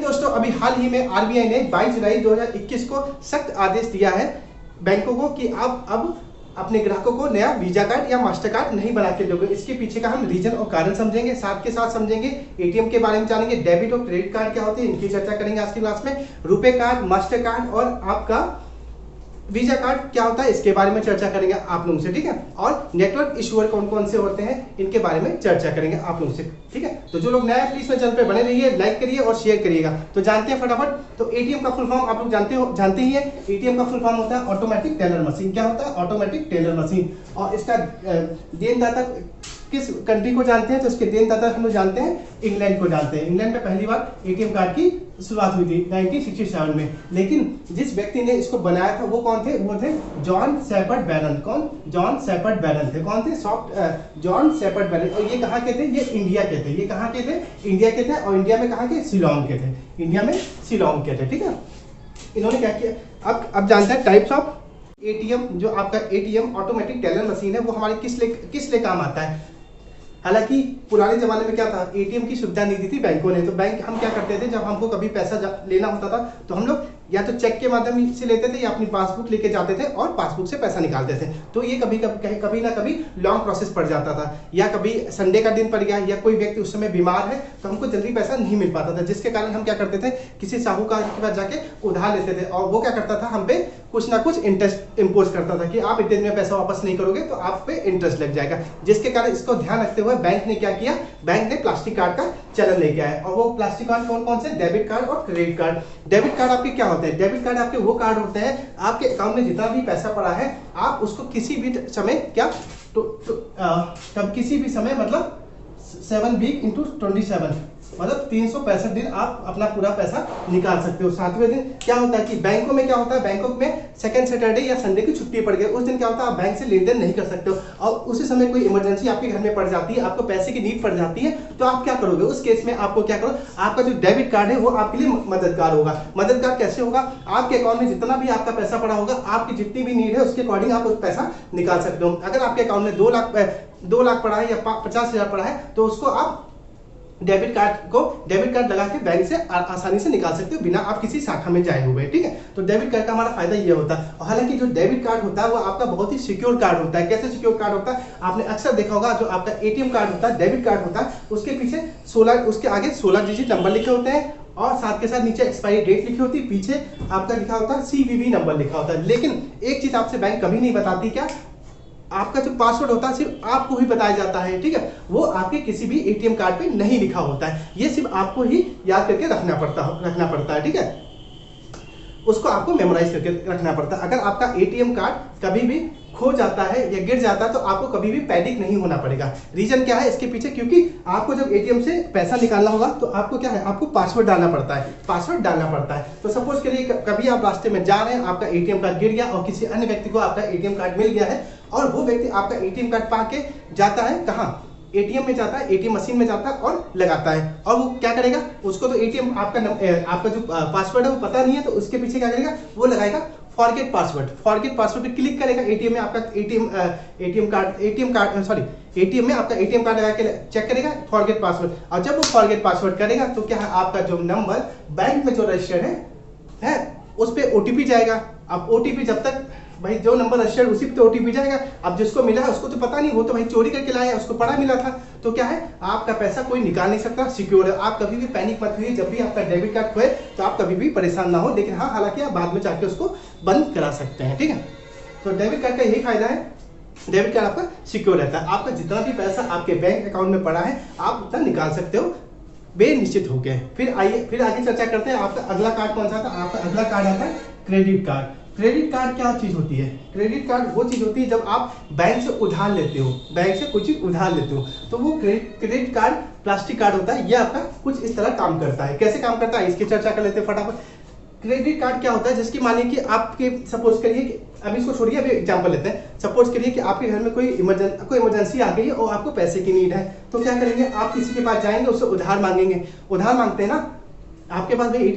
दोस्तों, अभी हाल ही में आरबीआई ने 22 जुलाई 2021 को सख्त आदेश दिया है बैंकों को कि आप अब अपने ग्राहकों को नया वीजा कार्ड या मास्टर कार्ड नहीं बना के दोगे। इसके पीछे का हम रीजन और कारण समझेंगे, साथ के साथ समझेंगे एटीएम के बारे में जानेंगे, डेबिट और क्रेडिट कार्ड क्या होते हैं इनकी चर्चा करेंगे आज की क्लास में, रुपए कार्ड, मास्टर कार्ड और आपका वीजा कार्ड क्या होता है इसके बारे में चर्चा करेंगे आप लोगों से, ठीक है। और नेटवर्क इशूअर कौन कौन से होते हैं इनके बारे में चर्चा करेंगे आप लोगों से, ठीक है। तो जो लोग नया प्लीज में चैनल पे बने रहिए, लाइक करिए और शेयर करिएगा। तो जानते हैं फटाफट, तो एटीएम का फुल फॉर्म आप लोग जानते ही है। एटीएम का फुल फॉर्म होता है ऑटोमेटिक टेलर मशीन। क्या होता है? Automatic teller machine. और इसका देनदाता किस कंट्री को जानते हैं? तो इसके देनदाता हम लोग जानते हैं इंग्लैंड को जानते हैं। इंग्लैंड में पहली बार एटीएम कार्ड की शुरुआत हुई थी 1967 में। लेकिन जिस व्यक्ति ने इसको बनाया था वो कौन थे? वो थे जॉन शेपर्ड बैरन। कौन? जॉन शेपर्ड बैरन थे। कौन थे? जॉन शेपर्ड बैरन। और ये कहाँ के थे? ये इंडिया के थे। ये कहाँ के थे? इंडिया के थे। और इंडिया में कहाँ के? शिलोंग के थे। इंडिया में शिलोंग के थे, ठीक है। इन्होंने क्या किया, अब जानते हैं टाइप्स ऑफ एटीएम। जो आपका एटीएम ऑटोमेटिक टेलर मशीन है वो हमारे किस लिए काम आता है। हालांकि पुराने जमाने में क्या था, एटीएम की सुविधा नहीं दी थी बैंकों ने। तो बैंक हम क्या करते थे, जब हमको कभी पैसा लेना होता था तो हम लोग या तो चेक के माध्यम से लेते थे या अपनी पासबुक लेके जाते थे और पासबुक से पैसा निकालते थे। तो ये कभी ना कभी लॉन्ग प्रोसेस पड़ जाता था, या कभी संडे का दिन पड़ गया या कोई व्यक्ति उस समय बीमार है तो हमको जल्दी पैसा नहीं मिल पाता था, जिसके कारण हम क्या करते थे, किसी साहूकार के पास जाके उधार लेते थे। और वो क्या करता था, हम पे कुछ ना कुछ इंटरेस्ट इम्पोज करता था कि आप इतने दिन में पैसा वापस नहीं करोगे तो आप पे इंटरेस्ट लग जाएगा। जिसके कारण इसको ध्यान रखते हुए बैंक ने क्या किया, बैंक ने प्लास्टिक कार्ड का चलन लेके आया। और वो प्लास्टिक कार्ड कौन कौन से? डेबिट कार्ड और क्रेडिट कार्ड। डेबिट कार्ड आपके क्या होते हैं? डेबिट कार्ड आपके वो कार्ड होते हैं, आपके अकाउंट में जितना भी पैसा पड़ा है आप उसको किसी भी समय क्या तब किसी भी समय मतलब 7 वीक इंटू 27 मतलब 365 दिन आप अपना पूरा पैसा निकाल सकते हो। 7वें दिन क्या होता है कि बैंकों में क्या होता है, बैंकों में सेकंड सैटरडे या संडे की छुट्टी पड़ गई, उस दिन क्या होता है आप बैंक से लेन देन नहीं कर सकते हो। और उसी समय कोई इमरजेंसी आपके घर में पड़ जाती है, आपको पैसे की नीड पड़ जाती है, तो आप क्या करोगे उस केस में? आपको क्या करो, आपका जो डेबिट कार्ड है वो आपके लिए मददगार होगा। मददगार कैसे होगा? आपके अकाउंट में जितना भी आपका पैसा पड़ा होगा, आपकी जितनी भी नीड है उसके अकॉर्डिंग आप उस पैसा निकाल सकते हो। अगर आपके अकाउंट में 2 लाख पड़ा है या 50,000 पड़ा है तो उसको आप डेबिट कार्ड लगा के बैंक से आसानी से निकाल सकते हो बिना आप किसी शाखा में जाए हुए, ठीक है। तो डेबिट कार्ड का हमारा फायदा ये होता है। और हालांकि जो डेबिट कार्ड होता है वो आपका बहुत ही सिक्योर कार्ड होता है। कैसे सिक्योर कार्ड होता है? आपने अक्सर देखा होगा, जो आपका एटीएम कार्ड होता है, डेबिट कार्ड होता है, उसके पीछे 16 उसके आगे 16 डिजिट नंबर लिखे होते हैं और साथ के साथ नीचे एक्सपायरी डेट लिखी होती है, पीछे आपका लिखा होता है सीवीवी नंबर लिखा होता है। लेकिन एक चीज आपसे बैंक कभी नहीं बताती, क्या? आपका जो पासवर्ड होता है सिर्फ आपको ही बताया जाता है, ठीक है। वो आपके किसी भी एटीएम कार्ड पे नहीं लिखा होता है, ये सिर्फ आपको ही याद करके रखना पड़ता है, ठीक है। उसको आपको मेमोराइज करके रखना पड़ता है। अगर आपका एटीएम कार्ड कभी भी खो जाता है या गिर जाता है तो आपको कभी भी पैनिक नहीं होना पड़ेगा। रीजन क्या है इसके पीछे? क्योंकि आपको जब एटीएम से पैसा निकालना होगा तो आपको क्या है, आपको पासवर्ड डालना पड़ता है। तो सपोज करिए कभी आप रास्ते में जा रहे हैं, आपका एटीएम कार्ड गिर गया और किसी अन्य व्यक्ति को आपका एटीएम कार्ड मिल गया है और वो व्यक्ति आपका एटीएम कार्ड पाके जाता है कहाँ? एटीएम में जाता है, एटीएम मशीन में जाता है और लगाता है। और वो क्या करेगा, उसको तो एटीएम आपका जो पासवर्ड है वो पता नहीं है, तो उसके पीछे क्या करेगा, वो लगाएगा फॉरगेट पासवर्ड पे क्लिक करेगा। एटीएम में आपका एटीएम में आपका एटीएम कार्ड लगा के चेक करेगा फॉरगेट पासवर्ड। और जब वो फॉरगेट पासवर्ड करेगा तो क्या है, आपका जो नंबर बैंक में जो रजिस्टर्ड है उस पे ओटीपी जाएगा। अब ओटीपी जब तक भाई जो नंबर रजिस्टर्ड उसी पे ओटीपी जाएगा। अब जिसको मिला है उसको तो पता नहीं, वो तो भाई चोरी करके लाया है, उसको पड़ा मिला था। तो क्या है, आपका पैसा कोई निकाल नहीं सकता, सिक्योर है। आप कभी भी पैनिक मत होइए, जब भी आपका डेबिट कार्ड खोए तो आप कभी भी परेशान ना हो। लेकिन हाँ, हालांकि आप बाद में जाके उसको बंद करा सकते हैं, ठीक है। तो डेबिट कार्ड का यही फायदा है, डेबिट कार्ड आपका सिक्योर रहता है। आपका जितना भी पैसा आपके बैंक अकाउंट में पड़ा है आप उतना निकाल सकते हो बेनिश्चित हो गए। फिर आगे चर्चा करते हैं। आपका अगला कार्ड कौन सा था? आपका अगला कार्ड आता है क्रेडिट कार्ड। क्रेडिट कार्ड क्या चीज होती है? क्रेडिट कार्ड वो चीज होती है जब आप बैंक से उधार लेते हो, बैंक से कुछ उधार लेते हो, तो वो क्रेडिट कार्ड प्लास्टिक कार्ड होता है। ये आपका कुछ इस तरह काम करता है। कैसे काम करता है इसकी चर्चा कर लेते हैं फटाफट। क्रेडिट कार्ड क्या होता है, जिसकी मानिए कि आपके सपोज करिए कि अभी इसको छोड़िए, अभी एग्जांपल लेते हैं। सपोज करिए कि आपके घर में कोई इमरजेंसी आ गई है और आपको पैसे की नीड है, तो क्या करेंगे, आप किसी के पास जाएंगे, उससे उधार मांगेंगे। उधार मांगते हैं ना, आपके पास भाई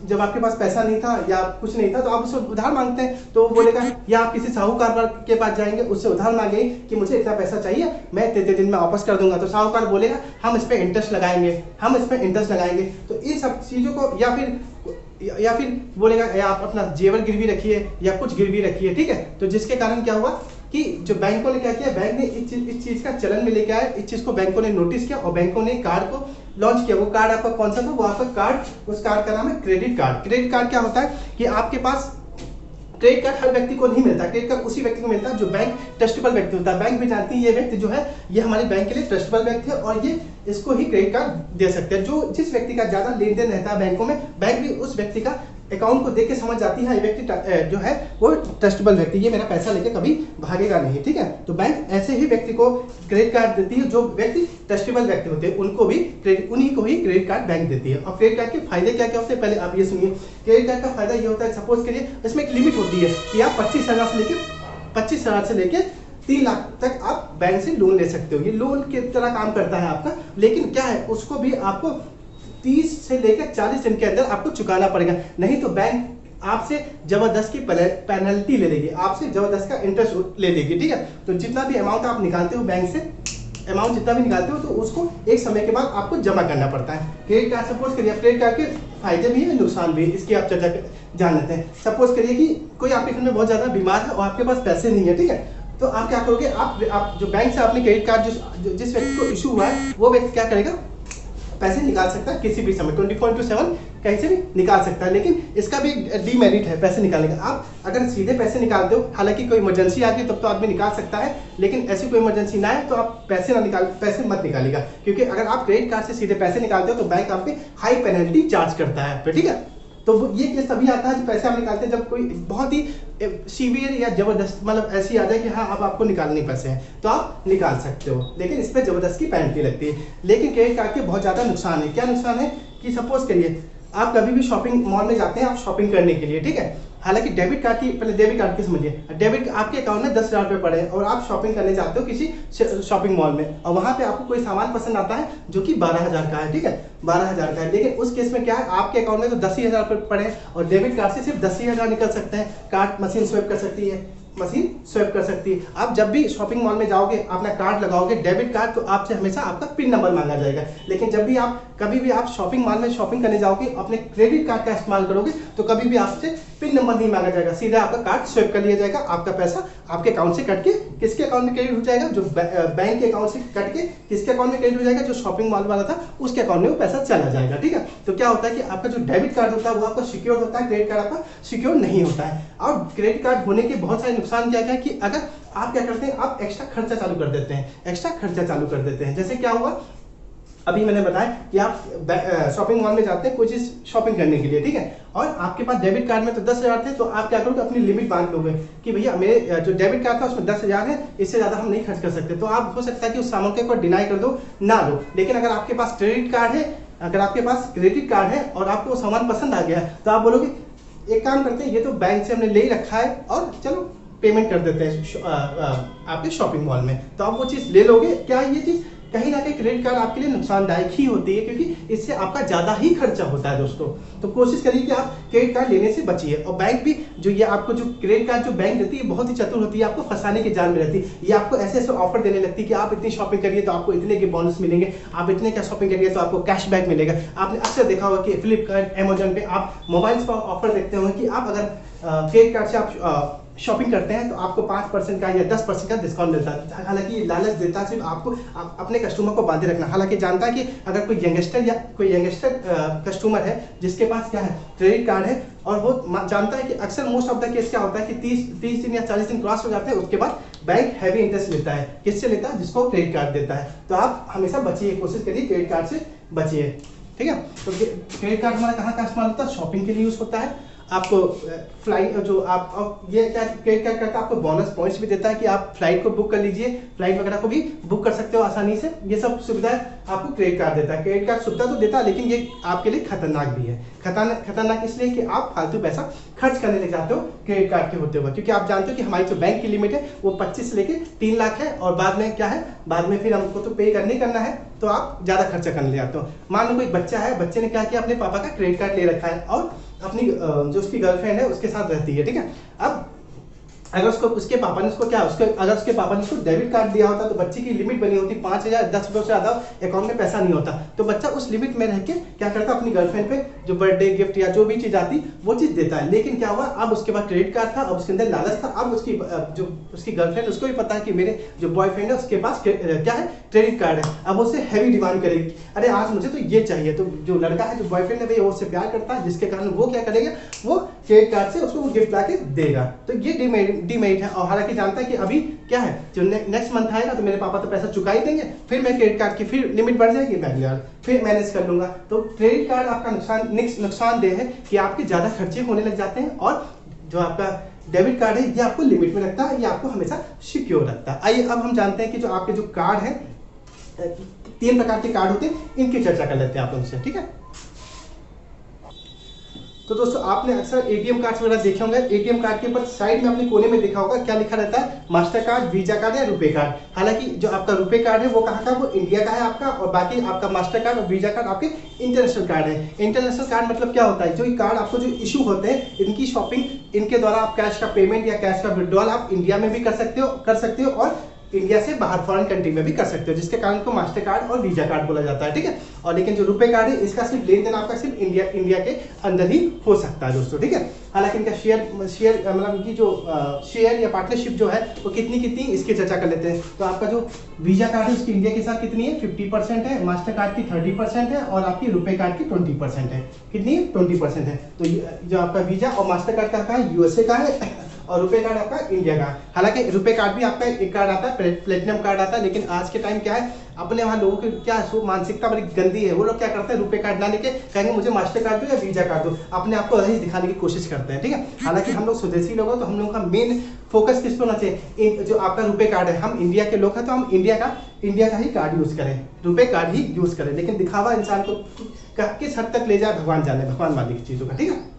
जब आपके पास पैसा नहीं था या कुछ नहीं था तो आप उससे उधार मांगते हैं, तो वो बोलेगा, या आप किसी साहूकार के पास जाएंगे, उससे उधार मांगेंगे कि मुझे इतना पैसा चाहिए, मैं इतने दिन में वापस कर दूंगा, तो साहूकार बोलेगा हम इस पर इंटरेस्ट लगाएंगे, हम इस पर इंटरेस्ट लगाएंगे। तो इन सब चीज़ों को या फिर बोलेगा या आप अपना जेवर गिरवी रखिए या कुछ गिरवी रखिए, ठीक है। तो जिसके कारण क्या हुआ कि जो बैंकों ने क्या किया, बैंक ने इस चीज का चलन में लेके आया, इस चीज को बैंकों ने नोटिस किया और बैंकों ने कार्ड को लॉन्च किया। वो कार्ड आपका कौन सा था, वो आपका कार्ड, उस कार्ड का नाम है क्रेडिट कार्ड। क्रेडिट कार्ड क्या होता है कि आपके पास क्रेडिट कार्ड हर व्यक्ति को नहीं मिलता, क्रेडिट कार्ड उसी व्यक्ति को मिलता है जो बैंक ट्रस्टेबल व्यक्ति होता है। बैंक भी जानती है ये व्यक्ति जो है ये हमारे बैंक के लिए ट्रस्टेबल व्यक्ति है और ये इसको ही क्रेडिट कार्ड दे सकते हैं। जो जिस व्यक्ति का ज्यादा लेन देन रहता है बैंकों में, बैंक भी उस व्यक्ति का अकाउंट को देख के समझ जाती है ये व्यक्ति जो है वो ट्रस्टेबल व्यक्ति, ये मेरा पैसा लेके कभी भागेगा नहीं, ठीक है। तो बैंक ऐसे ही व्यक्ति को क्रेडिट कार्ड देती है, जो व्यक्ति ट्रस्टेबल व्यक्ति होते हैं उनको भी उन्हीं को ही क्रेडिट कार्ड बैंक देती है। और क्रेडिट कार्ड के फायदे क्या क्या होते हैं, पहले आप ये सुनिए। क्रेडिट कार्ड का फायदा ये होता है, सपोज करिए इसमें एक लिमिट होती है कि आप 25,000 से लेके 3 लाख तक आप बैंक से लोन ले सकते हो। ये लोन की तरह काम करता है आपका, लेकिन क्या है उसको भी आपको 30 से लेकर 40 दिन के अंदर आपको चुकाना पड़ेगा, नहीं तो बैंक आपसे जबरदस्त की पेनल्टी ले लेगी, आपसे जबरदस्त का इंटरेस्ट ले लेगी, ठीक है। तो जितना भी अमाउंट आप निकालते हो बैंक से, अमाउंट जितना भी निकालते हो तो उसको एक समय के बाद आपको जमा करना पड़ता है। क्रेडिट कार्ड सपोज करिए, क्रेडिट कार्ड के फायदे भी है नुकसान भी है, इसकी आप चर्चा जान लेते हैं। सपोज करिए कि कोई आपके घर में बहुत ज्यादा बीमार है और आपके पास पैसे नहीं है, ठीक है। तो आप क्या करोगे, आप जो बैंक से आपने क्रेडिट कार्ड जिस व्यक्ति को इशू हुआ है वो व्यक्ति क्या करेगा, पैसे निकाल सकता है किसी भी समय 24/7 कहीं से भी निकाल सकता है। लेकिन इसका भी एक डीमेरिट है पैसे निकालने का। आप अगर सीधे पैसे निकालते हो, हालांकि कोई इमरजेंसी आ गई तब तो आदमी निकाल सकता है, लेकिन ऐसी कोई इमरजेंसी ना है तो आप पैसे मत निकालिएगा, क्योंकि अगर आप क्रेडिट कार्ड से सीधे पैसे निकालते हो तो बैंक आप पे हाई पेनल्टी चार्ज करता है, ठीक है। तो ये केस तभी आता है जब पैसे आप निकालते हैं जब कोई बहुत ही सीवियर या जबरदस्त मतलब ऐसी आ जाए कि हाँ अब आपको निकालने पैसे हैं तो आप निकाल सकते हो, लेकिन इस पर जबरदस्त की पेनल्टी लगती है। लेकिन क्रेडिट कार्ड के बहुत ज़्यादा नुकसान है। क्या नुकसान है कि सपोज करिए आप कभी भी शॉपिंग मॉल में जाते हैं आप शॉपिंग करने के लिए, ठीक है। हालांकि डेबिट कार्ड की, पहले डेबिट कार्ड की समझिए। डेबिट आपके अकाउंट में 10,000 रुपये पड़े हैं और आप शॉपिंग करने जाते हो किसी शॉपिंग मॉल में और वहां पे आपको कोई सामान पसंद आता है जो कि 12,000 का है, ठीक है, 12,000 का है। लेकिन उस केस में क्या है, आपके अकाउंट में तो 10,000 रुपये पड़े हैं और डेबिट कार्ड से सिर्फ 10,000 निकल सकते हैं। कार्ड मशीन स्वैप कर सकती है, आप जब भी शॉपिंग मॉल में जाओगे अपना कार्ड लगाओगे डेबिट कार्ड, तो आपसे हमेशा आपका पिन नंबर मांगा जाएगा। लेकिन जब भी आप कभी भी आप शॉपिंग मॉल में शॉपिंग करने जाओगे अपने क्रेडिट कार्ड का इस्तेमाल करोगे तो कभी भी आपसे पिन नंबर नहीं मांगा जाएगा, सीधा आपका कार्ड स्वैप कर लिया जाएगा, आपका पैसा आपके अकाउंट से कट के किसके अकाउंट में क्रेडिट हो जाएगा, जो बैंक के अकाउंट से कट के किसके अकाउंट में क्रेडिट हो जाएगा, जो शॉपिंग मॉल वाला था उसके अकाउंट में वो पैसा चला जाएगा, ठीक है। तो क्या होता है कि आपका जो डेबिट कार्ड होता है वो आपका सिक्योर होता है, क्रेडिट कार्ड आपका सिक्योर नहीं होता है। और क्रेडिट कार्ड होने के बहुत सारे नुकसान क्या क्या कि अगर आप क्या करते हैं, आप एक्स्ट्रा खर्चा चालू कर देते हैं। जैसे क्या हुआ, अभी मैंने बताया कि आप शॉपिंग मॉल में जाते हैं कोई चीज शॉपिंग करने के लिए, ठीक है, और आपके पास डेबिट कार्ड में तो 10,000 थे, तो आप क्या करोगे अपनी लिमिट बांध लोगे कि भैया मेरे जो डेबिट कार्ड था उसमें 10,000 है, इससे ज्यादा हम नहीं खर्च कर सकते। तो आप हो सकता है कि उस सामान के ऊपर डिनाई कर दो, ना लो। लेकिन अगर आपके पास क्रेडिट कार्ड है, और आपको वो सामान पसंद आ गया है तो आप बोलोगे एक काम करते हैं, ये तो बैंक से हमने ले ही रखा है और चलो पेमेंट कर देते हैं आपके शॉपिंग मॉल में, तो आप वो चीज़ ले लोगे। क्या ये चीज़ कहीं ना कहीं क्रेडिट कार्ड आपके लिए नुकसानदायक ही होती है, क्योंकि इससे आपका ज़्यादा ही खर्चा होता है दोस्तों। तो कोशिश करिए कि आप क्रेडिट कार्ड लेने से बचिए। और बैंक भी जो ये आपको जो क्रेडिट कार्ड जो बैंक देती है बहुत ही चतुर होती है, आपको फंसाने की जाल में रहती है। ये आपको ऐसे ऐसे ऑफर देने लगती है कि आप इतनी शॉपिंग करिए तो आपको इतने के बोनस मिलेंगे, आप इतने का शॉपिंग करिए तो आपको कैशबैक मिलेगा। आपने अक्सर देखा होगा कि फ्लिपकार्ट, अमेजोन पे आप मोबाइल्स पर ऑफर देखते होंगे कि आप अगर क्रेडिट कार्ड से आप शॉपिंग करते हैं तो आपको 5% का या 10% का डिस्काउंट मिलता है। हालांकि ये लालच देता है सिर्फ आपको अपने कस्टमर को बांधे रखना। हालांकि जानता है कि अगर कोई यंगस्टर कस्टमर है जिसके पास क्या है क्रेडिट कार्ड है, और वो जानता है कि अक्सर मोस्ट ऑफ द केस क्या होता है कि 30 दिन या 40 दिन क्रॉस हो जाते हैं, उसके बाद बैंक हैवी इंटरेस्ट लेता है। किससे लेता है? जिसको क्रेडिट कार्ड देता है। तो आप हमेशा बचिए, कोशिश करिए क्रेडिट कार्ड से बचिए, ठीक है। तो क्रेडिट कार्ड हमारा कहाँ का इस्तेमाल होता है? शॉपिंग के लिए यूज होता है। आपको फ्लाइट जो आप ये क्या क्रेडिट कार्ड करता है, आपको बोनस पॉइंट्स भी देता है कि आप फ्लाइट को बुक कर लीजिए, फ्लाइट वगैरह को भी बुक कर सकते हो आसानी से। ये सब सुविधाएं आपको क्रेडिट कार्ड देता है। क्रेडिट कार्ड सुविधा तो देता है, लेकिन ये आपके लिए खतरनाक भी है। खतरनाक इसलिए कि आप फालतू पैसा खर्च करने लग जाते हो क्रेडिट कार्ड के होते हुए, क्योंकि आप जानते हो कि हमारी जो बैंक की लिमिट है वो 25 से लेके 3 लाख है, और बाद में क्या है, बाद में फिर हमको तो पे करना है, तो आप ज्यादा खर्चा करने लग जाते हो। मान लो कोई बच्चा है, बच्चे ने क्या किया, अपने पापा का क्रेडिट कार्ड ले रखा है और अपनी जो उसकी गर्लफ्रेंड है उसके साथ रहती है, ठीक है। अब अगर उसके पापा ने अगर उसके पापा ने उसको डेबिट कार्ड दिया होता तो बच्चे की लिमिट बनी होती 5,000, 10 रुपये से ज्यादा अकाउंट में पैसा नहीं होता, तो बच्चा उस लिमिट में रह के क्या करता, अपनी गर्लफ्रेंड पे जो बर्थडे गिफ्ट या जो भी चीज आती वो चीज देता है। लेकिन क्या हुआ, अब उसके पास क्रेडिट कार्ड था, अब उसके अंदर लालच था, अब उसकी गर्लफ्रेंड, उसको भी पता है कि मेरे जो बॉयफ्रेंड है उसके पास क्या है, क्रेडिट कार्ड है। अब उससे हैवी डिमांड करेगी, अरे आज मुझे तो ये चाहिए। तो जो लड़का है, जो बॉयफ्रेंड है, भाई वो उससे प्यार करता है, जिसके कारण वो क्या करेगा, वो क्रेडिट कार्ड से उसको वो गिफ्ट ला के देगा। तो ये डिमेरिट है। और हालांकि जानता है कि अभी क्या है, जो नेक्स्ट मंथ आएगा तो मेरे पापा तो पैसा चुका ही देंगे, फिर मैं क्रेडिट कार्ड की फिर लिमिट बढ़ जाएगी, मैं यार फिर मैनेज कर लूंगा। तो क्रेडिट कार्ड आपका नुकसानदेह है कि आपके ज्यादा खर्चे होने लग जाते हैं, और जो आपका डेबिट कार्ड है ये आपको लिमिट में रखता है, ये आपको हमेशा सिक्योर रखता है। आइए अब हम जानते हैं कि जो आपके जो कार्ड है, 3 प्रकार के कार्ड होते हैं, इनकी चर्चा कर लेते हैं आप उनसे, ठीक है। तो दोस्तों आपने अक्सर एटीएम कार्ड वगैरह देखे होंगे। एटीएम कार्ड के ऊपर साइड में अपने कोने में देखा होगा क्या लिखा रहता है, मास्टर कार्ड, वीजा कार्ड या रुपए कार्ड। हालांकि जो आपका रुपए कार्ड है वो कहाँ का, वो इंडिया का है आपका, और बाकी आपका मास्टर कार्ड और वीजा कार्ड आपके इंटरनेशनल कार्ड है। इंटरनेशनल कार्ड मतलब क्या होता है, जो कार्ड आपको जो इशू होते हैं, इनकी शॉपिंग, इनके द्वारा आप कैश का पेमेंट या कैश का विड्रॉल आप इंडिया में भी कर सकते हो और इंडिया से बाहर फॉरेन कंट्री में भी कर सकते हो, जिसके कारण को मास्टर कार्ड और वीजा कार्ड बोला जाता है, ठीक है। और लेकिन जो रुपए कार्ड है, इसका सिर्फ लेन देन आपका सिर्फ इंडिया के अंदर ही हो सकता है दोस्तों, ठीक है। हालांकि इनका शेयर मतलब इनकी जो शेयर या पार्टनरशिप जो है वो कितनी इसकी चर्चा कर लेते हैं। तो आपका जो वीजा कार्ड है उसकी इंडिया के साथ कितनी है, 50% है, मास्टर कार्ड की 30% है, और आपकी रुपए कार्ड की 20% है। कितनी है, 20% है। तो जो आपका वीजा और मास्टर कार्ड का है, यूएसए का है, और रुपए कार्ड आपका इंडिया का। हालांकि रुपए कार्ड भी आपका एक कार्ड आता है, प्लेटिनम कार्ड आता है, लेकिन आज के टाइम क्या है, अपने वहाँ लोगों की क्या मानसिकता बड़ी गंदी है। वो लोग क्या करते हैं, रुपए कार्ड ना लेके कहेंगे मुझे मास्टर कार्ड दो या वीजा कार्ड दो, अपने आप को रही दिखाने की कोशिश करते हैं, ठीक है। हालांकि हम लोग स्वदेशी लोग हैं, तो हम लोगों का मेन फोकस किस पे होना चाहिए, जो आपका रुपए कार्ड है, हम इंडिया के लोग हैं तो हम इंडिया का ही कार्ड यूज करें, रुपए कार्ड ही यूज करें। लेकिन दिखावा इंसान को किस हद तक ले जाए भगवान जाने, भगवान वाली चीजों का, ठीक है।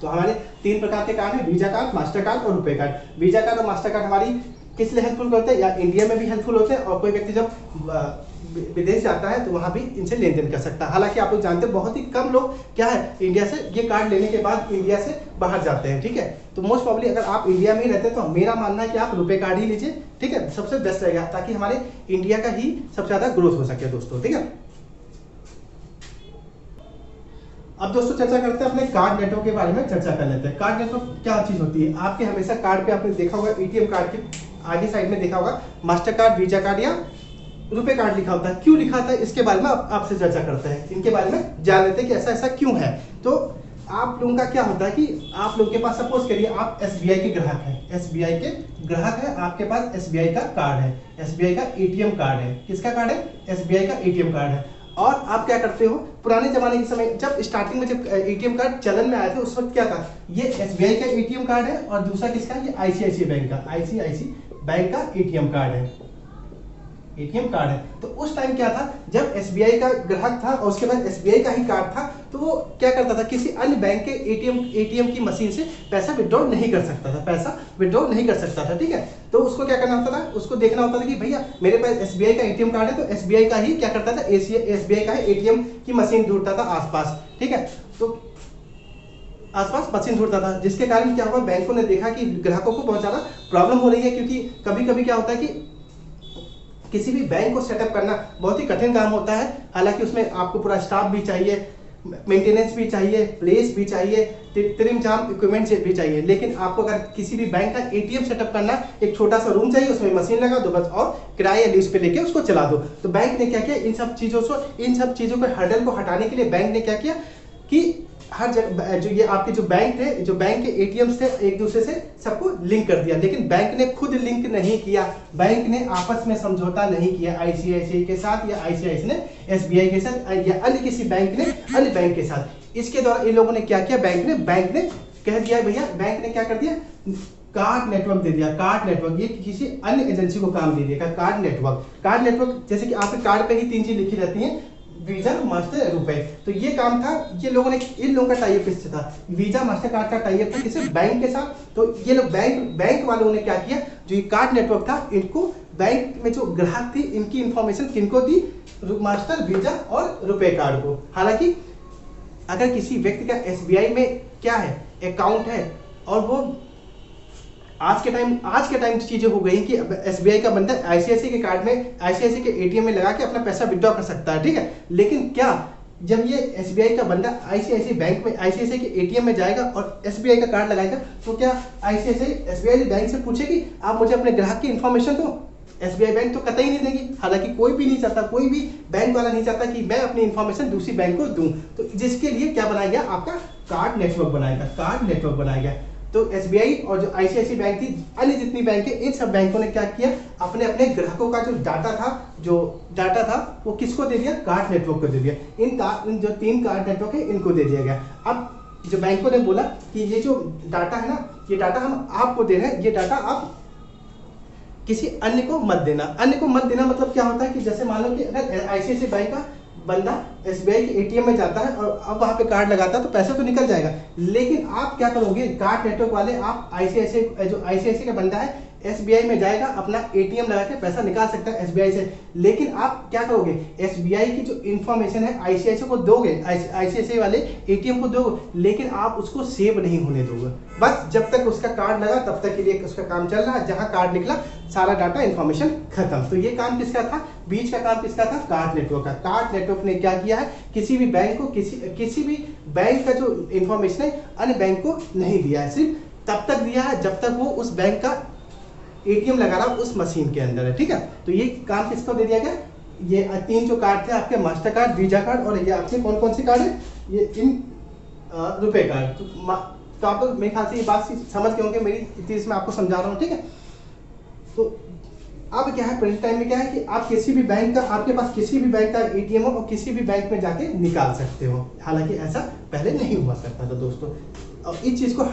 तो हमारे 3 प्रकार के कार्ड है, वीजा कार्ड, मास्टर कार्ड और रुपए कार्ड। वीजा कार्ड और मास्टर कार्ड हमारी किस लिए हेल्पफुल करते हैं, या इंडिया में भी हेल्पफुल होते हैं, और कोई व्यक्ति जब विदेश जाता है तो वहां भी इनसे लेन देन कर सकता है। हालांकि आप लोग जानते हैं बहुत ही कम लोग क्या है, इंडिया से ये कार्ड लेने के बाद इंडिया से बाहर जाते हैं, ठीक है। तो मोस्ट प्रॉब्ली अगर आप इंडिया में ही रहते हैं तो मेरा मानना है कि आप रुपए कार्ड ही लीजिए, ठीक है, सबसे बेस्ट रहेगा, ताकि हमारे इंडिया का ही सबसे ज्यादा ग्रोथ हो सके दोस्तों, ठीक है। अब दोस्तों चर्चा करते हैं अपने कार्ड नेटवर्क के बारे में, चर्चा कर लेते हैं। कार्ड नेटवर्क क्या चीज होती है, आपके हमेशा कार्ड पे आपने देखा होगा, एटीएम कार्ड के आगे साइड में देखा होगा मास्टर कार्ड, वीजा कार्ड या रुपए कार्ड लिखा होता है। क्यों लिखा होता है, इसके बारे में आपसे चर्चा करते हैं, इनके बारे में जान लेते हैं कि ऐसा क्यों है। तो आप लोगों का क्या होता है कि आप लोगों के पास, सपोज करिए आप एसबीआई के ग्राहक हैं, एसबीआई के ग्राहक है, आपके पास एसबीआई का कार्ड है, एसबीआई का एटीएम कार्ड है। किसका कार्ड है, एसबीआई का एटीएम कार्ड है। और आप क्या करते हो, पुराने जमाने के समय जब स्टार्टिंग में जब एटीएम कार्ड चलन में आए थे, उस वक्त क्या था, ये एसबीआई का एटीएम कार्ड है, और दूसरा किसका, ये आईसीआईसी बैंक का एटीएम कार्ड है, एटीएम कार्ड है। तो उस टाइम क्या था, जब एसबीआई का ग्राहक था और उसके बाद एसबीआई का ही कार्ड था, तो वो क्या करता था, किसी अन्य बैंक के एटीएम की मशीन से पैसा विड्रॉ नहीं कर सकता था, ठीक है। तो उसको क्या करना होता था, उसको देखना होता था कि भैया मेरे पास एसबीआई का एटीएम कार्ड है, तो एसबीआई का ही क्या करता था, एसबीआई का एटीएम की मशीन ढूंढता था आसपास, ठीक है। तो आसपास मशीन ढूंढता था, जिसके कारण क्या हुआ, बैंकों ने देखा कि ग्राहकों को बहुत ज्यादा प्रॉब्लम हो रही है, क्योंकि कभी कभी क्या होता है कि किसी भी बैंक को सेटअप करना बहुत ही कठिन काम होता है। हालांकि उसमें आपको पूरा स्टाफ भी चाहिए, मेंटेनेंस भी चाहिए, प्लेस भी चाहिए, त्रिमझाम इक्विपमेंट भी चाहिए। लेकिन आपको अगर किसी भी बैंक का एटीएम सेटअप करना, एक छोटा सा रूम चाहिए, उसमें मशीन लगा दो बस, और किराए या लीज पे लेके उसको चला दो। तो बैंक ने क्या किया, इन सब चीजों को हर्डल को हटाने के लिए बैंक ने क्या किया कि हर जगह जो ये आपके जो बैंक थे, जो बैंक के एटीएम थे, एक दूसरे से सबको लिंक कर दिया। लेकिन बैंक ने खुद लिंक नहीं किया, बैंक ने आपस में समझौता नहीं किया, आईसीआईसीआई के साथ या आईसीआईसीआई ने एसबीआई के साथ या अन्य किसी बैंक ने अन्य बैंक के साथ। इसके द्वारा इन लोगों ने क्या किया, बैंक ने कह दिया भैया, बैंक ने क्या कर दिया, कार्ड नेटवर्क दे दिया। कार्ड नेटवर्क ये किसी अन्य एजेंसी को काम दे दिया। कार्ड नेटवर्क, कार्ड नेटवर्क जैसे कि आपके कार्ड पे ही 3 चीज लिखी रहती हैं, वीजा, मास्टर, रुपए। तो ये काम था, ये लोगों ने, इन लोगों का टाइप किससे था, वीजा मास्टर कार्ड का टाइप था किसे, बैंक के साथ। तो ये लोग बैंक वालों ने क्या किया, जो ये कार्ड नेटवर्क था, इनको बैंक में जो ग्राहक थी इनकी इंफॉर्मेशन किनको दी, मास्टर, वीजा और रुपए कार्ड को। हालांकि अगर किसी व्यक्ति का एसबीआई में क्या है, अकाउंट है, और वो आज के टाइम चीजें हो गई कि एसबीआई का बंदा आईसीआईसी के कार्ड में, आईसीआईसी के एटीएम में लगा के अपना पैसा विड्रॉ कर सकता है, ठीक है। लेकिन क्या जब ये एसबीआई का बंदा आईसीआईसी बैंक में, आईसीआईसी के एटीएम में जाएगा और एसबीआई का कार्ड लगाएगा, तो क्या आईसीआईसी एसबीआई बैंक से पूछेगी आप मुझे अपने ग्राहक की इंफॉर्मेशन दो? एसबीआई बैंक तो कतई नहीं देगी। हालांकि कोई भी नहीं चाहता, कोई भी बैंक वाला नहीं चाहता कि मैं अपनी इंफॉर्मेशन दूसरी बैंक को दूं। तो जिसके लिए क्या बनाया गया, आपका कार्ड नेटवर्क बनाएगा, कार्ड नेटवर्क बनाया गया। तो एसबीआई और जो आईसीआईसी बैंक थी, अन्य जितनी बैंक है, इन सब बैंकों ने क्या किया, अपने अपने ग्राहकों का जो डाटा था वो किसको दे दिया, कार्ड नेटवर्क को दे दिया। इन जो 3 कार्ड नेटवर्क है इनको दे दिया गया। अब जो बैंकों ने बोला कि ये जो डाटा है ना, ये डाटा हम आपको दे रहे हैं, ये डाटा आप किसी अन्य को मत देना। अन्य को मत देना मतलब क्या होता है कि जैसे मान लो कि अगर आईसीआईसी बैंक का बंदा एसबीआई के एटीएम में जाता है और अब वहां पे कार्ड लगाता है तो पैसा तो निकल जाएगा, लेकिन आप क्या करोगे, कार्ड नेटवर्क वाले, आप आईसीआईसी का बंदा है एसबीआई में जाएगा, अपना एटीएम लगा के पैसा निकाल सकता है एसबीआई से, लेकिन आप क्या करोगे, एसबीआई की जो इंफॉर्मेशन है आईसीआईसी को दोगे, आईसीआईसी वाले एटीएम को दोगे, लेकिन आप उसको सेव नहीं होने दोगे। बस जब तक उसका कार्ड लगा तब तक के लिए उसका काम चल रहा है, जहां कार्ड निकला सारा डाटा इंफॉर्मेशन खत्म। तो ये काम किसका था, बीच का काम किसका था, कार्ड नेटवर्क का। कार्ड नेटवर्क ने क्या किया है, किसी भी बैंक को, किसी भी बैंक का जो इंफॉर्मेशन है अन्य बैंक को नहीं दिया है, सिर्फ तब तक दिया है जब तक वो उस बैंक का एटीएम लगा रहा उस मशीन के अंदर है, ठीक है। तो ये काम किसको दे दिया गया, ये 3 जो कार्ड थे आपके, मास्टर कार्ड, वीजा कार्ड, और ये आपके कौन कौन से कार्ड है, ये इन रुपए कार्ड। तो आप लोग मेरे ख्याल से ये बात समझ गए होंगे, मेरी चीज मैं आपको समझा रहा हूँ, ठीक है। तो अब क्या है, प्रेजेंट टाइम में क्या है कि आप किसी भी बैंक का, आपके पास किसी भी बैंक का एटीएम हो और किसी भी बैंक में जाके निकाल सकते हो। हालांकि ऐसा पहले नहीं हुआ करता था दोस्तों। और इस चीज को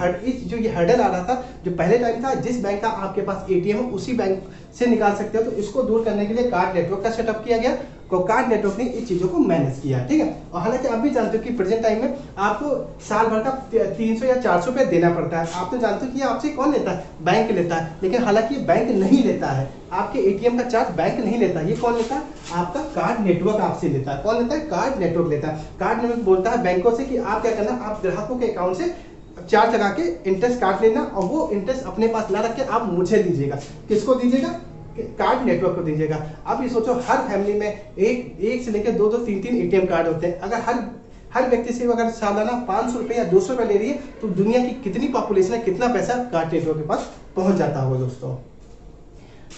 जो ये हर्डल आ रहा था, जो पहले टाइम था, जिस बैंक का आपके पास एटीएम हो उसी बैंक से निकाल सकते हो, तो इसको दूर करने के लिए कार्ड नेटवर्क का सेटअप किया गया। को कार्ड नेटवर्क ने इस चीजों को मैनेज किया, ठीक है। और हालांकि आप भी जानते हो कि प्रेजेंट टाइम में आपको साल भर का 300 या 400 रुपये देना पड़ता है। आप तो जानते हो कि आपसे कौन लेता है, बैंक लेता है, लेकिन हालांकि बैंक नहीं लेता है, आपके एटीएम का चार्ज बैंक नहीं लेता। ये कौन लेता है, आपका कार्ड नेटवर्क आपसे लेता है। कौन लेता है, कार्ड नेटवर्क लेता है। कार्ड नेटवर्क बोलता है बैंकों से कि आप क्या करना, आप ग्राहकों के अकाउंट से चार्ज लगा के इंटरेस्ट काट लेना, और वो इंटरेस्ट अपने पास ला रख के आप मुझे दीजिएगा। किसको दीजिएगा, कार्ड नेटवर्क को दीजिएगा। अब ये सोचो, हर फैमिली में एक से लेकर 2-2, 3-3 एटीएम कार्ड होते हैं। अगर हर व्यक्ति से अगर सालाना 500 रुपये या 200 रुपये ले रही है, तो दुनिया की कितनी पॉपुलेशन है, कितना पैसा कार्ड नेटवर्क के पास पहुंच जाता होगा दोस्तों।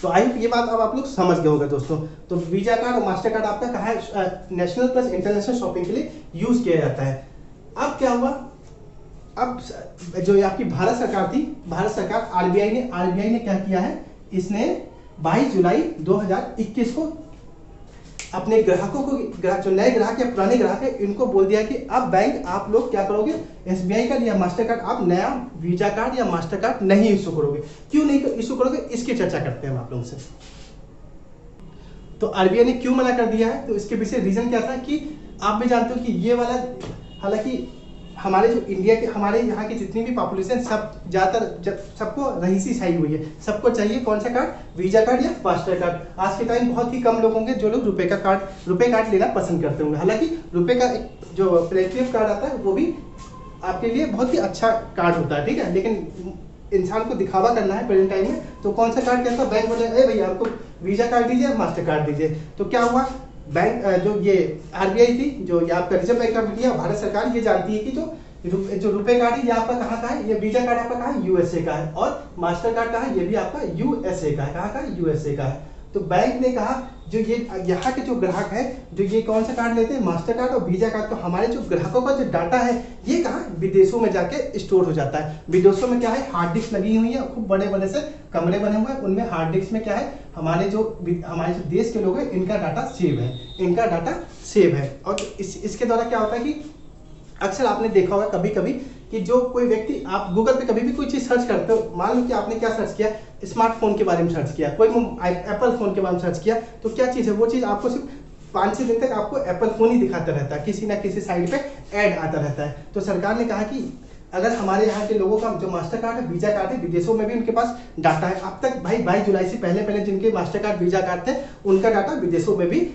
तो आई ये बात अब आप लोग समझ गए होंगे दोस्तों। तो वीजा कार्ड और मास्टर कार्ड आपका कहा है, नेशनल प्लस इंटरनेशनल शॉपिंग के लिए यूज किया जाता है। अब क्या हुआ, अब जो आपकी भारत सरकार थी, भारत सरकार आरबीआई ने क्या किया है, इसने 22 जुलाई 2021 को अपने ग्राहकों को, जो नए ग्राहक या पुराने ग्राहक है, इनको बोल दिया कि अब बैंक आप लोग क्या करोगे, एसबीआई कार्ड या मास्टर कार्ड, आप नया वीजा कार्ड या मास्टर कार्ड नहीं इशू करोगे। क्यों नहीं इशू करोगे, इसकी चर्चा करते हैं हम आप लोगों से। तो आरबीआई ने क्यों मना कर दिया है, तो इसके पीछे रीजन क्या था कि आप भी जानते हो कि ये वाला, हालांकि हमारे जो इंडिया के, हमारे यहाँ की जितनी भी पॉपुलेशन, सब ज़्यादातर सबको रईसी छाई हुई है, सबको चाहिए कौन सा कार्ड, वीजा कार्ड या मास्टर कार्ड। आज के टाइम बहुत ही कम लोग होंगे जो लोग रुपए कार्ड लेना पसंद करते होंगे। हालांकि रुपए का एक जो प्लेटिनम कार्ड आता है वो भी आपके लिए बहुत ही अच्छा कार्ड होता है, ठीक है। लेकिन इंसान को दिखावा करना है प्रेजेंट टाइम में, तो कौन सा कार्ड कहता है, बैंक बोले अरे भैया हमको वीजा कार्ड दीजिए, मास्टर कार्ड दीजिए। तो क्या हुआ, बैंक जो ये आरबीआई थी, जो ये आपका reserve bank of India, Bharat सरकार ये जानती है कि जो रुपए कार्ड है ये आपका कहाँ का है, ये वीजा कार्ड आपका कहाँ है, यूएसए का है, और मास्टर कार्ड कहाँ है, ये भी आपका यूएसए का है। कहाँ का है, यूएसए का है। तो बैंक ने कहा जो ये यहाँ के जो ग्राहक है, जो ये कौन सा कार्ड लेते हैं, मास्टर कार्ड और वीजा कार्ड, तो हमारे जो ग्राहकों का जो डाटा है ये कहाँ, विदेशों में जाके स्टोर हो जाता है। विदेशों में क्या है, हार्ड डिस्क लगी हुई है, खूब बड़े बड़े से कमरे बने हुए हैं, उनमें हार्ड डिस्क में क्या है, हमारे जो देश के लोग हैं इनका डाटा सेव है, और इसके द्वारा क्या होता है कि अक्सर आपने देखा होगा कभी कभी कि जो कोई व्यक्ति, आप गूगल पे कभी भी कोई चीज़ सर्च करते हो, मान लो कि आपने क्या सर्च किया, स्मार्टफोन के बारे में सर्च किया, कोई एप्पल फोन के बारे में सर्च किया, तो क्या चीज़ है वो चीज़ आपको सिर्फ 5-6 दिन तक आपको एप्पल फोन ही दिखाता रहता है, किसी ना किसी साइड पे ऐड आता रहता है। तो सरकार ने कहा कि अगर हमारे यहाँ के लोगों का जो मास्टर कार्ड है, वीजा कार्ड है, विदेशों में भी उनके पास डाटा है। अब तक भाई 22 जुलाई से पहले जिनके मास्टर कार्ड, वीजा कार्ड थे, उनका डाटा विदेशों में भी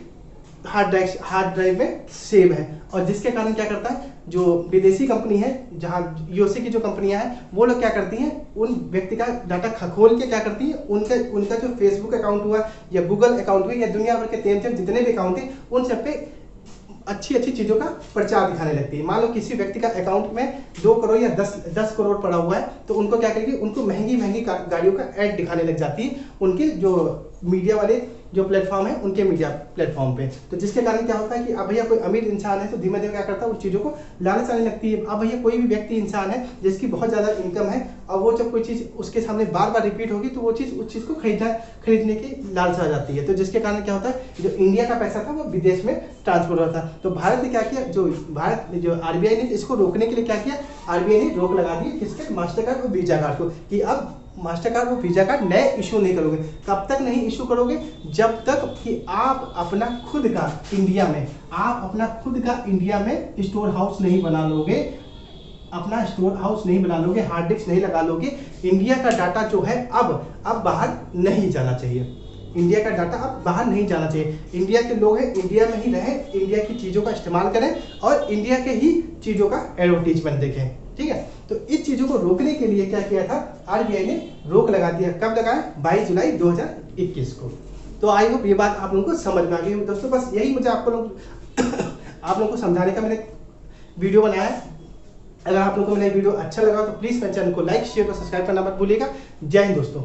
हार्ड ड्राइव में सेव है। और जिसके कारण क्या करता है, जो विदेशी कंपनी है, जहाँ यूएसए की जो कंपनियां हैं, वो लोग क्या करती हैं, उन व्यक्ति का डाटा खखोल के क्या करती हैं, उनका जो फेसबुक अकाउंट हुआ या गूगल अकाउंट हुआ या दुनिया भर के तेम जितने भी अकाउंट थे, उन सब पे अच्छी अच्छी चीज़ों का प्रचार दिखाने लगती है। मान लो किसी व्यक्ति का अकाउंट में 2 करोड़ या 10 करोड़ पड़ा हुआ है, तो उनको क्या करेगी, उनको महंगी महंगी गाड़ियों का ऐड दिखाने लग जाती है उनके जो मीडिया वाले जो प्लेटफॉर्म है, उनके मीडिया प्लेटफॉर्म पे। तो जिसके कारण क्या होता है कि अब भैया कोई अमीर इंसान है तो धीमे धीमे क्या करता है, उस चीज़ों को लालच आने लगती है। अब भैया कोई भी व्यक्ति इंसान है जिसकी बहुत ज़्यादा इनकम है, और वो जब कोई चीज़ उसके सामने बार बार रिपीट होगी, तो वो चीज़ उस चीज़ को खरीदने की लालच आ जाती है। तो जिसके कारण क्या होता है, जो इंडिया का पैसा था वो विदेश में ट्रांसफर होता था। तो भारत ने क्या किया, जो आरबीआई ने इसको रोकने के लिए क्या किया, आरबीआई ने रोक लगा दी किसके, मास्टर कार्ड और वीजा कार्ड को, कि अब मास्टर कार्ड और वीजा कार्ड नए इशू नहीं करोगे। कब तक नहीं इशू करोगे, जब तक कि आप अपना खुद का इंडिया में स्टोर हाउस नहीं बना लोगे, अपना स्टोर हाउस नहीं बना लोगे, हार्ड डिस्क नहीं लगा लोगे। इंडिया का डाटा जो है अब बाहर नहीं जाना चाहिए। इंडिया का डाटा अब बाहर नहीं जाना चाहिए। इंडिया के लोग हैं, इंडिया में ही रहें, इंडिया की चीज़ों का इस्तेमाल करें और इंडिया के ही चीज़ों का एडवर्टीजमेंट देखें, ठीक है। तो इस चीज़ों को रोकने के लिए क्या किया था, आरबीआई ने रोक लगा दिया। कब लगाया, 22 जुलाई 2021 को। तो आई होप ये बात आप लोगों को समझ में आ गई दोस्तों। बस यही मुझे आप लोगों को समझाने का मैंने वीडियो बनाया है। अगर आप लोगों को मेरा वीडियो अच्छा लगा तो प्लीज़ मेरे चैनल को लाइक, शेयर और सब्सक्राइब करना मत भूलिएगा। जय हिंद दोस्तों।